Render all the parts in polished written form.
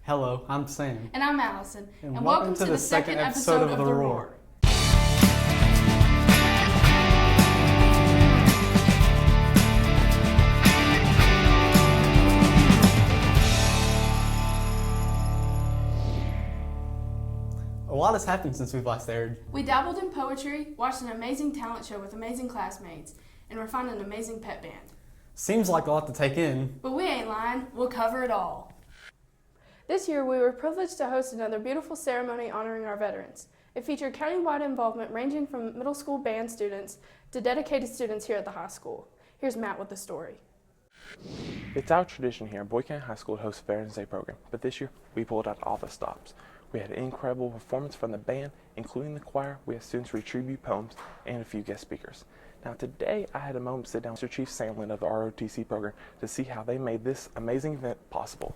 Hello, I'm Sam. And I'm Allison. And welcome to the second episode of The Roar. A lot has happened since we've last aired. We dabbled in poetry, watched an amazing talent show with amazing classmates, and refined an amazing pet band. Seems like a lot to take in. But we ain't lying, we'll cover it all. This year, we were privileged to host another beautiful ceremony honoring our veterans. It featured countywide involvement ranging from middle school band students to dedicated students here at the high school. Here's Matt with the story. It's our tradition here at Boyd County High School to host a Veterans Day program, but this year we pulled out all the stops. We had an incredible performance from the band, including the choir. We had students read tribute poems and a few guest speakers. Now today I had a moment to sit down with Mr. Chief Samlin of the ROTC program to see how they made this amazing event possible.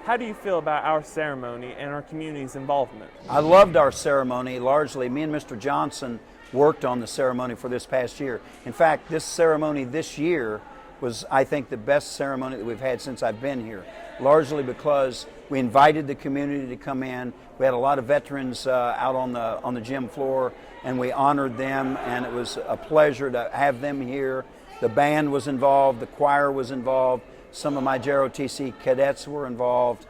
How do you feel about our ceremony and our community's involvement? I loved our ceremony. Largely, me and Mr. Johnson worked on the ceremony for this past year. In fact, this ceremony this year was, I think, the best ceremony that we've had since I've been here. Largely because we invited the community to come in. We had a lot of veterans out on the gym floor, and we honored them, and it was a pleasure to have them here. The band was involved, the choir was involved, some of my JROTC cadets were involved.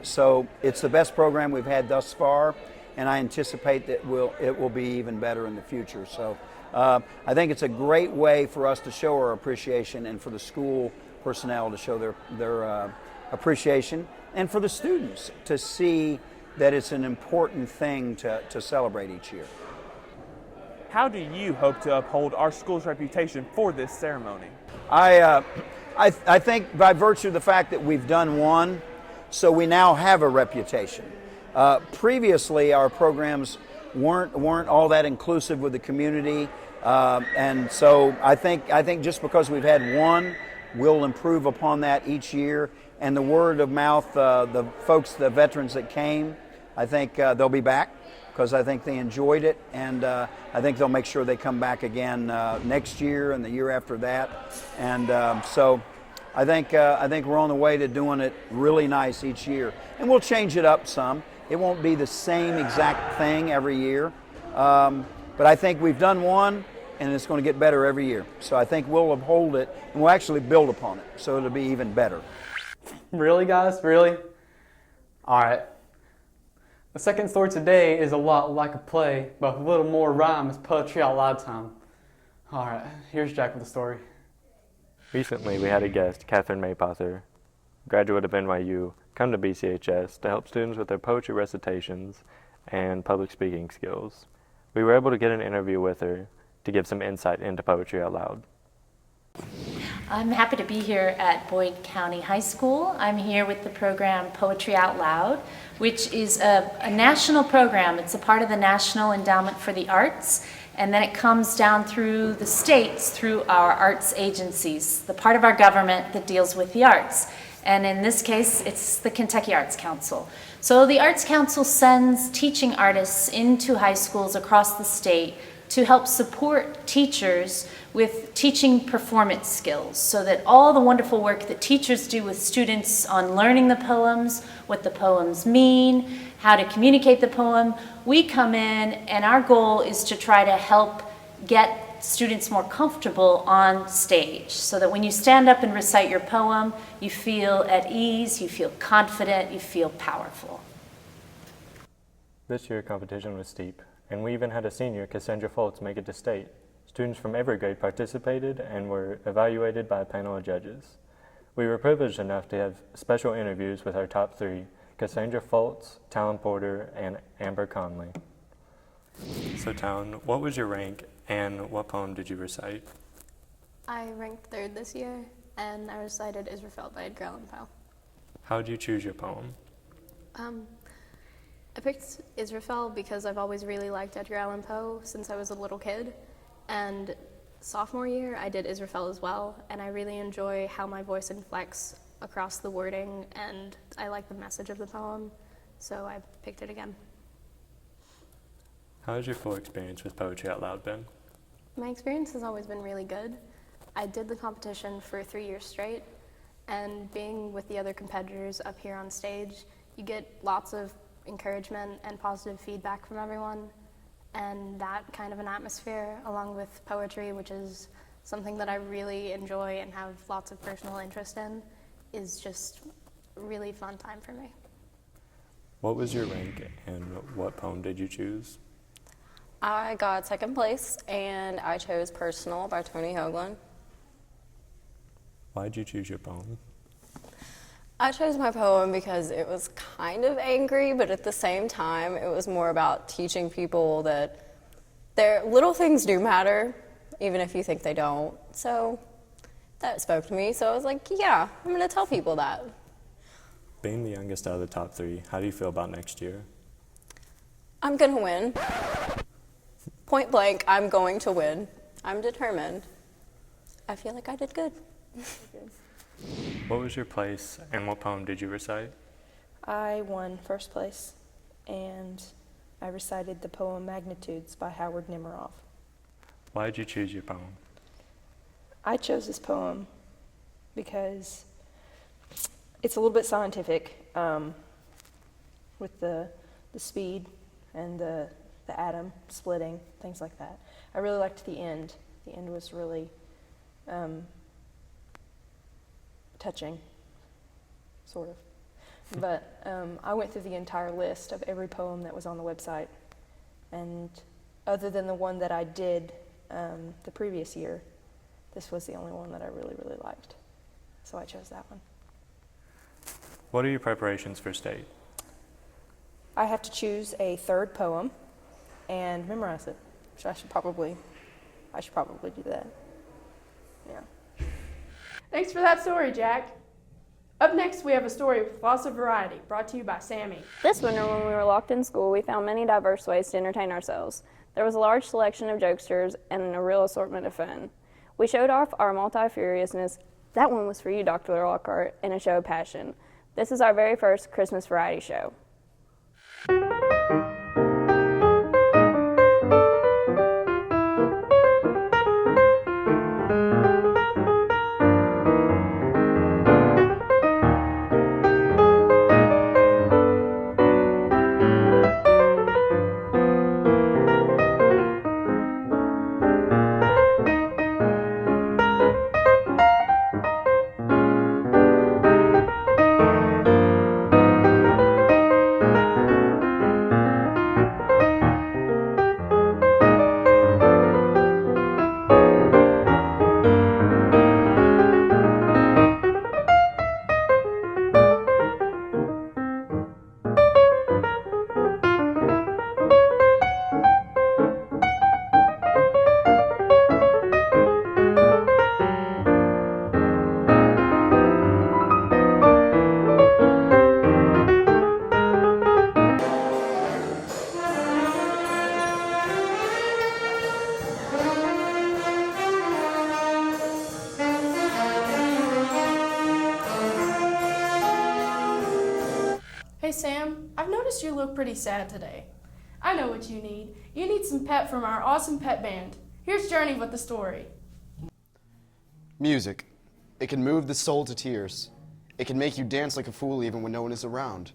So it's the best program we've had thus far, and I anticipate that it will be even better in the future. So I think it's a great way for us to show our appreciation, and for the school personnel to show their appreciation, and for the students to see that it's an important thing to celebrate each year. How do you hope to uphold our school's reputation for this ceremony? I think by virtue of the fact that we've done one, so we now have a reputation. Previously, our programs weren't all that inclusive with the community, and so I think just because we've had one, we'll improve upon that each year. And the word of mouth, the folks, the veterans that came, I think they'll be back because I think they enjoyed it, and I think they'll make sure they come back again next year and the year after that. And so I think we're on the way to doing it really nice each year, and we'll change it up some. It won't be the same exact thing every year, but I think we've done one, and it's going to get better every year. So I think we'll uphold it, and we'll actually build upon it, so it'll be even better. Really, guys? Really? Alright. The second story today is a lot like a play, but with a little more rhyme. It's poetry out loud time. Alright, here's Jack with the story. Recently, we had a guest, Catherine Maypother, graduate of NYU, come to BCHS to help students with their poetry recitations and public speaking skills. We were able to get an interview with her to give some insight into poetry out loud. I'm happy to be here at Boyd County High School. I'm here with the program Poetry Out Loud, which is a national program. It's a part of the National Endowment for the Arts, and then it comes down through the states through our arts agencies, the part of our government that deals with the arts. And in this case, it's the Kentucky Arts Council. So the Arts Council sends teaching artists into high schools across the state to help support teachers with teaching performance skills, so that all the wonderful work that teachers do with students on learning the poems, what the poems mean, how to communicate the poem, we come in and our goal is to try to help get students more comfortable on stage, so that when you stand up and recite your poem, you feel at ease, you feel confident, you feel powerful. This year, competition was steep, and we even had a senior, Cassandra Foltz, make it to state. Students from every grade participated and were evaluated by a panel of judges. We were privileged enough to have special interviews with our top three, Cassandra Foltz, Talon Porter, and Amber Conley. So Talon, what was your rank and what poem did you recite? I ranked third this year, and I recited Israfel by Edgar Allan Poe. How did you choose your poem? I picked Israfel because I've always really liked Edgar Allan Poe since I was a little kid. And sophomore year, I did Israfel as well, and I really enjoy how my voice inflects across the wording, and I like the message of the poem, so I picked it again. How has your full experience with Poetry Out Loud been? My experience has always been really good. I did the competition for 3 years straight, And being with the other competitors up here on stage, you get lots of encouragement and positive feedback from everyone. And that kind of an atmosphere, along with poetry, which is something that I really enjoy and have lots of personal interest in, is just a really fun time for me. What was your rank and what poem did you choose? I got second place, and I chose Personal by Tony Hoagland. Why did you choose your poem? I chose my poem because it was kind of angry, but at the same time, it was more about teaching people that their little things do matter, even if you think they don't. So that spoke to me, so I was like, yeah, I'm going to tell people that. Being the youngest out of the top 3, how do you feel about next year? I'm going to win. Point blank, I'm going to win. I'm determined. I feel like I did good. What was your place and what poem did you recite? I won first place, and I recited the poem Magnitudes by Howard Nemerov. Why did you choose your poem? I chose this poem because it's a little bit scientific, with the speed and the atom splitting, things like that. I really liked the end. The end was really touching, sort of. But I went through the entire list of every poem that was on the website, and other than the one that I did the previous year, this was the only one that I really, really liked. So I chose that one. What are your preparations for state? I have to choose a third poem and memorize it, which I should probably do that. Yeah. Thanks for that story, Jack. Up next, we have a story with lots of variety, brought to you by Sammy. This winter, when we were locked in school, we found many diverse ways to entertain ourselves. There was a large selection of jokesters and a real assortment of fun. We showed off our multi-furiousness. That one was for you, Dr. Lockhart, in a show of passion. This is our very first Christmas variety show. Hey Sam, I've noticed you look pretty sad today. I know what you need. You need some pep from our awesome pep band. Here's Journey with the story. Music. It can move the soul to tears. It can make you dance like a fool even when no one is around.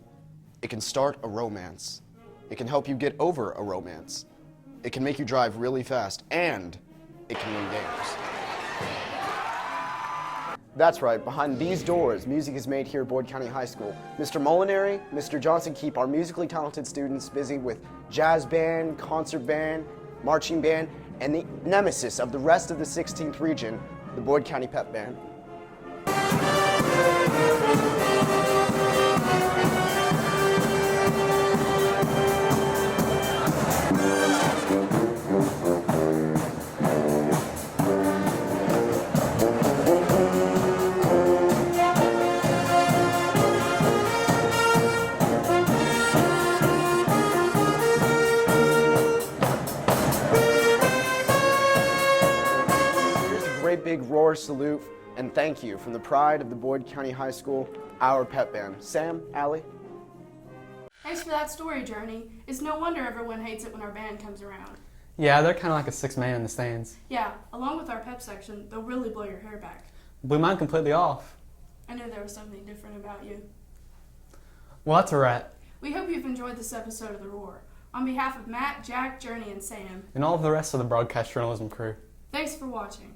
It can start a romance. It can help you get over a romance. It can make you drive really fast, and it can win games. That's right, behind these doors, music is made here at Boyd County High School. Mr. Molinary, Mr. Johnson keep our musically talented students busy with jazz band, concert band, marching band, and the nemesis of the rest of the 16th region, the Boyd County Pep Band. Big roar salute and thank you from the pride of the Boyd County High School, our pep band. Sam, Allie. Thanks for that story, Journey. It's no wonder everyone hates it when our band comes around. Yeah, they're kind of like a sixth man in the stands. Yeah, along with our pep section, they'll really blow your hair back. Blew mine completely off. I knew there was something different about you. Well, that's a wrap. We hope you've enjoyed this episode of The Roar. On behalf of Matt, Jack, Journey, and Sam, And all of the rest of the broadcast journalism crew. thanks for watching.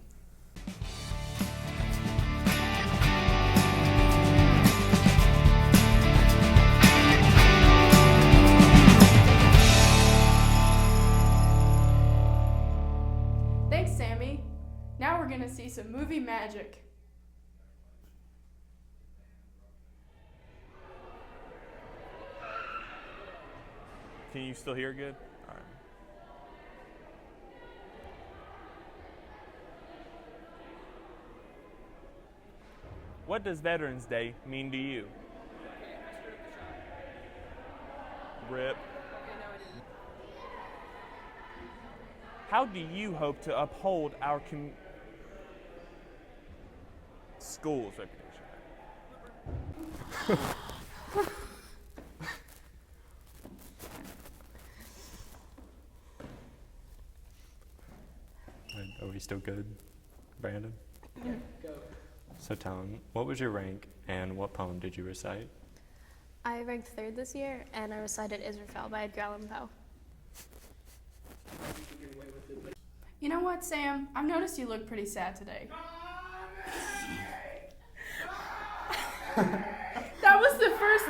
Thanks, Sammy. Now we're going to see some movie magic. Can you still hear good? All right. What does Veterans Day mean to you? RIP. How do you hope to uphold our school's reputation? Are we still good, Brandon? Yeah, go. So Talon, what was your rank and what poem did you recite? I ranked 3rd this year, and I recited Israfel by Edgar Allan Poe. You know what, Sam? I've noticed you look pretty sad today. That was the first...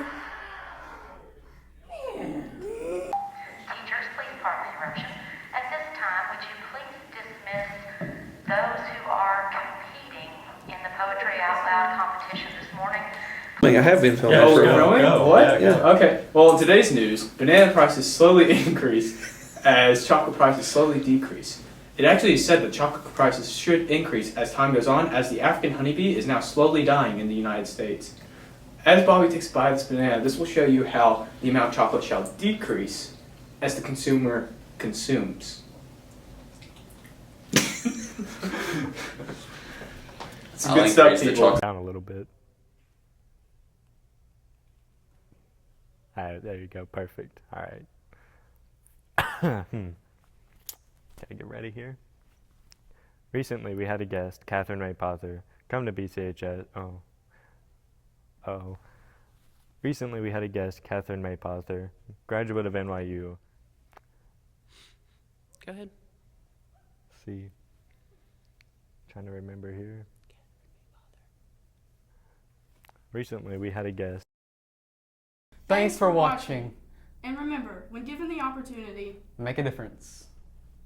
Teachers, please pardon the interruption. At this time, would you please dismiss those who are competing in the Poetry Out Loud competition this morning? I have been filming. Yeah, for filming? What? Yeah. Okay. Well, in today's news, banana prices slowly increase as chocolate prices slowly decrease. It actually is said that chocolate prices should increase as time goes on, as the African honeybee is now slowly dying in the United States. As Bobby takes a bite of this banana, this will show you how the amount of chocolate shall decrease as the consumer consumes. It's good stuff, people. Down a little bit. All right, there you go. Perfect. All right. Gotta get ready here. Recently, we had a guest, Catherine Ray Pother, come to BCHS. Recently, we had a guest, Catherine May Pother, graduate of NYU. Go ahead. See. Trying to remember here. Recently, we had a guest. Thanks for watching. And remember, when given the opportunity, Make a difference.